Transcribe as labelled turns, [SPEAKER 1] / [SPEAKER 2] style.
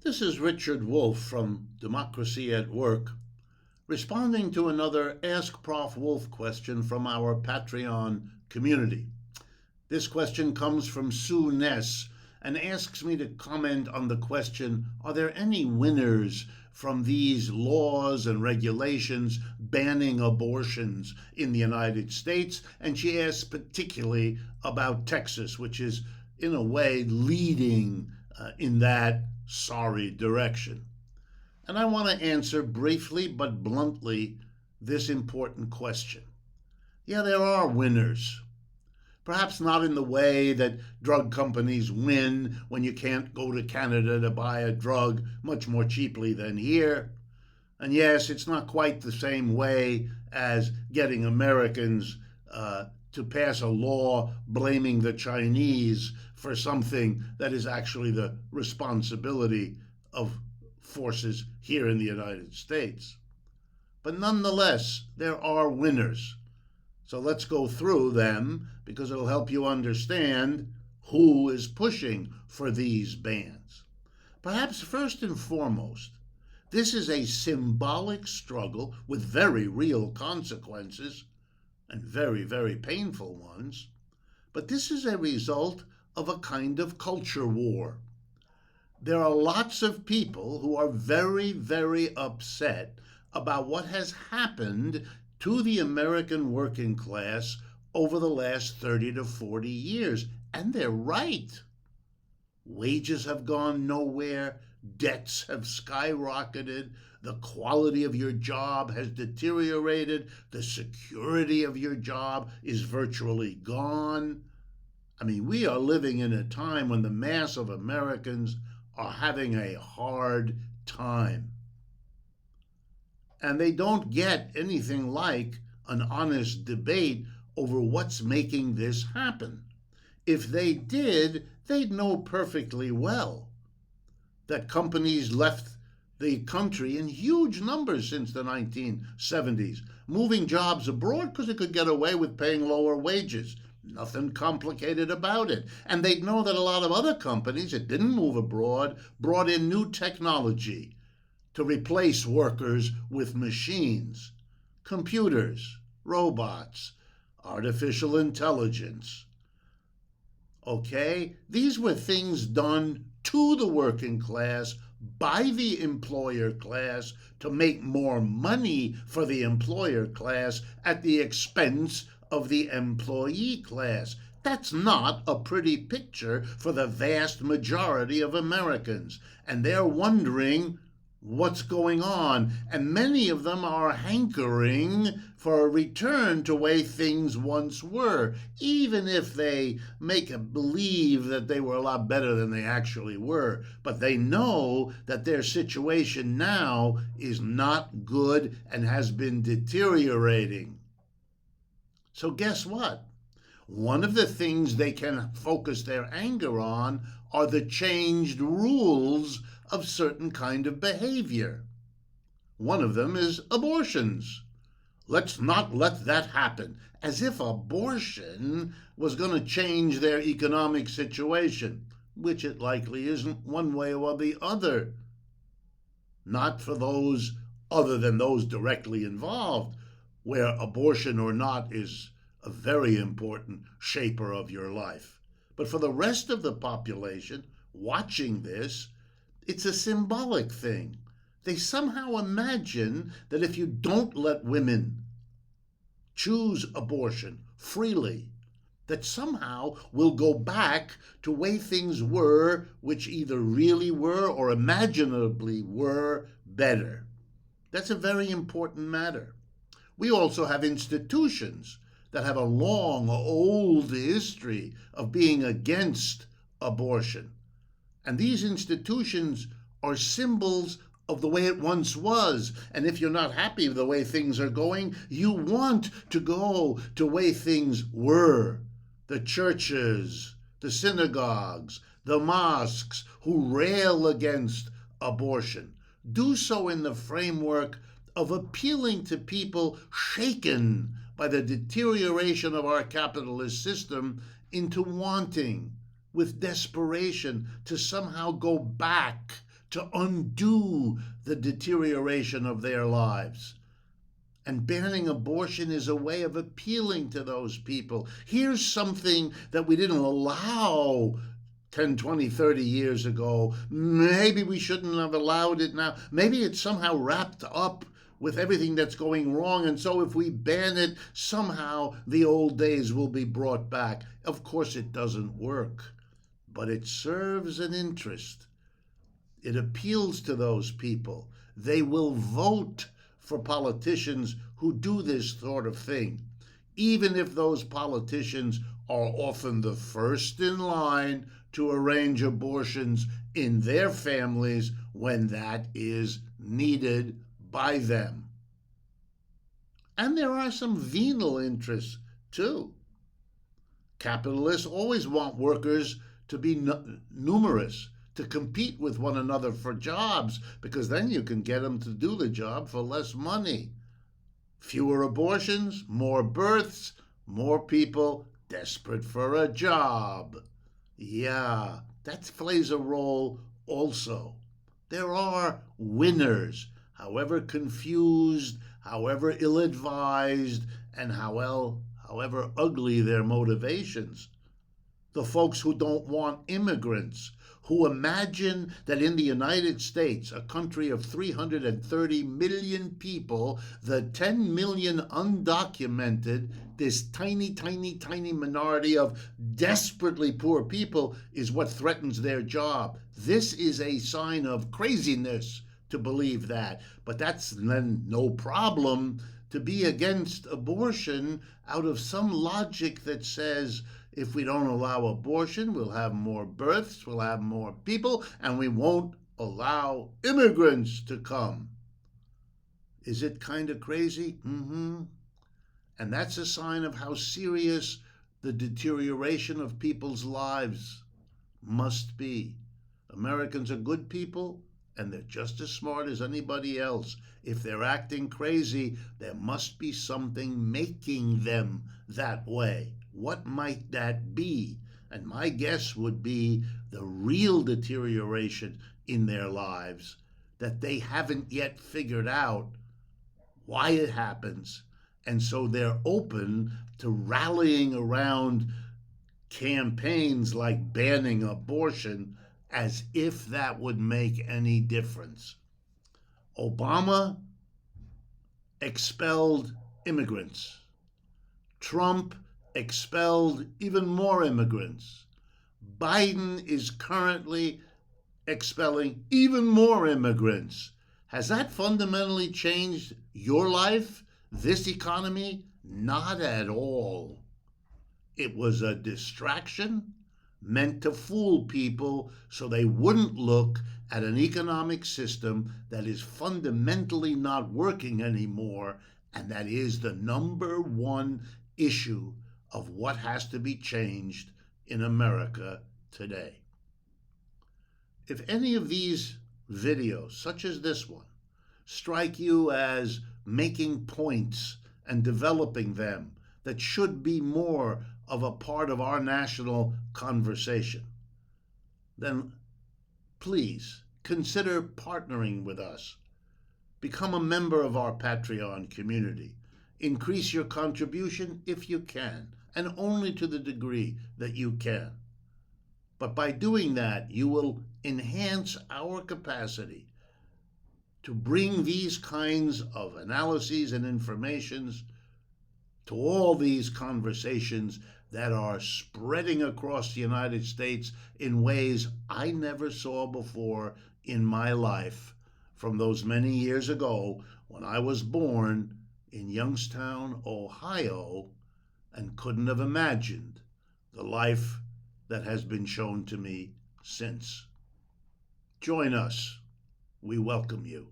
[SPEAKER 1] This is Richard Wolff from Democracy at Work, responding to another Ask Prof. Wolff question from our Patreon community. This question comes from Sue Ness and asks me to comment on the question, are there any winners from these laws and regulations banning abortions in the United States? And she asks particularly about Texas, which is in a way leading in that sorry direction. And I want to answer briefly but bluntly this important question. Yeah, there are winners. Perhaps not in the way that drug companies win when you can't go to Canada to buy a drug much more cheaply than here. And yes, it's not quite the same way as getting Americans to pass a law blaming the Chinese for something that is actually the responsibility of forces here in the United States. But nonetheless, there are winners. So let's go through them because it'll help you understand who is pushing for these bans. Perhaps first and foremost, this is a symbolic struggle with very real consequences and very, very painful ones. But this is a result of a kind of culture war. There are lots of people who are very, very upset about what has happened to the American working class over the last 30 to 40 years. And they're right. Wages have gone nowhere. Debts have skyrocketed. The quality of your job has deteriorated. The security of your job is virtually gone. I mean, we are living in a time when the mass of Americans are having a hard time. And they don't get anything like an honest debate over what's making this happen. If they did, they'd know perfectly well that companies left the country in huge numbers since the 1970s, moving jobs abroad because they could get away with paying lower wages. Nothing complicated about it. And they'd know that a lot of other companies that didn't move abroad brought in new technology to replace workers with machines, computers, robots, artificial intelligence. Okay? These were things done to the working class by the employer class to make more money for the employer class at the expense of the employee class. That's not a pretty picture for the vast majority of Americans. And they're wondering what's going on. And many of them are hankering for a return to the way things once were, even if they make believe that they were a lot better than they actually were. But they know that their situation now is not good and has been deteriorating. So guess what? One of the things they can focus their anger on are the changed rules of certain kind of behavior. One of them is abortions. Let's not let that happen, as if abortion was going to change their economic situation, which it likely isn't one way or the other. Not for those other than those directly involved, where abortion or not is a very important shaper of your life. But for the rest of the population watching this, it's a symbolic thing. They somehow imagine that if you don't let women choose abortion freely, that somehow we'll go back to the way things were, which either really were or imaginably were better. That's a very important matter. We also have institutions that have a long, old history of being against abortion. And these institutions are symbols of the way it once was. And if you're not happy with the way things are going, you want to go to the way things were. The churches, the synagogues, the mosques who rail against abortion do so in the framework of appealing to people shaken by the deterioration of our capitalist system into wanting, with desperation, to somehow go back to undo the deterioration of their lives. And banning abortion is a way of appealing to those people. Here's something that we didn't allow 10, 20, 30 years ago. Maybe we shouldn't have allowed it now. Maybe it's somehow wrapped up with everything that's going wrong, and so if we ban it, somehow the old days will be brought back. Of course, it doesn't work, but it serves an interest. It appeals to those people. They will vote for politicians who do this sort of thing, even if those politicians are often the first in line to arrange abortions in their families when that is needed by them. And there are some venal interests too. Capitalists always want workers to be numerous, to compete with one another for jobs, because then you can get them to do the job for less money. Fewer abortions, more births, more people desperate for a job. Yeah, that plays a role also. There are winners, however confused, however ill-advised, and however ugly their motivations. The folks who don't want immigrants, who imagine that in the United States, a country of 330 million people, the 10 million undocumented, this tiny, tiny, tiny minority of desperately poor people is what threatens their job. This is a sign of craziness to believe that. But that's then no problem to be against abortion out of some logic that says, if we don't allow abortion, we'll have more births, we'll have more people, and we won't allow immigrants to come. Is it kind of crazy? Mm-hmm. And that's a sign of how serious the deterioration of people's lives must be. Americans are good people, and they're just as smart as anybody else. If they're acting crazy, there must be something making them that way. What might that be? And my guess would be the real deterioration in their lives that they haven't yet figured out why it happens. And so they're open to rallying around campaigns like banning abortion as if that would make any difference. Obama expelled immigrants. Trump expelled even more immigrants. Biden is currently expelling even more immigrants. Has that fundamentally changed your life, this economy? Not at all. It was a distraction meant to fool people so they wouldn't look at an economic system that is fundamentally not working anymore, and that is the number one issue of what has to be changed in America today. If any of these videos, such as this one, strike you as making points and developing them that should be more of a part of our national conversation, then please consider partnering with us. Become a member of our Patreon community. Increase your contribution if you can, and only to the degree that you can. But by doing that, you will enhance our capacity to bring these kinds of analyses and informations to all these conversations that are spreading across the United States in ways I never saw before in my life, from those many years ago when I was born in Youngstown, Ohio, and couldn't have imagined the life that has been shown to me since. Join us. We welcome you.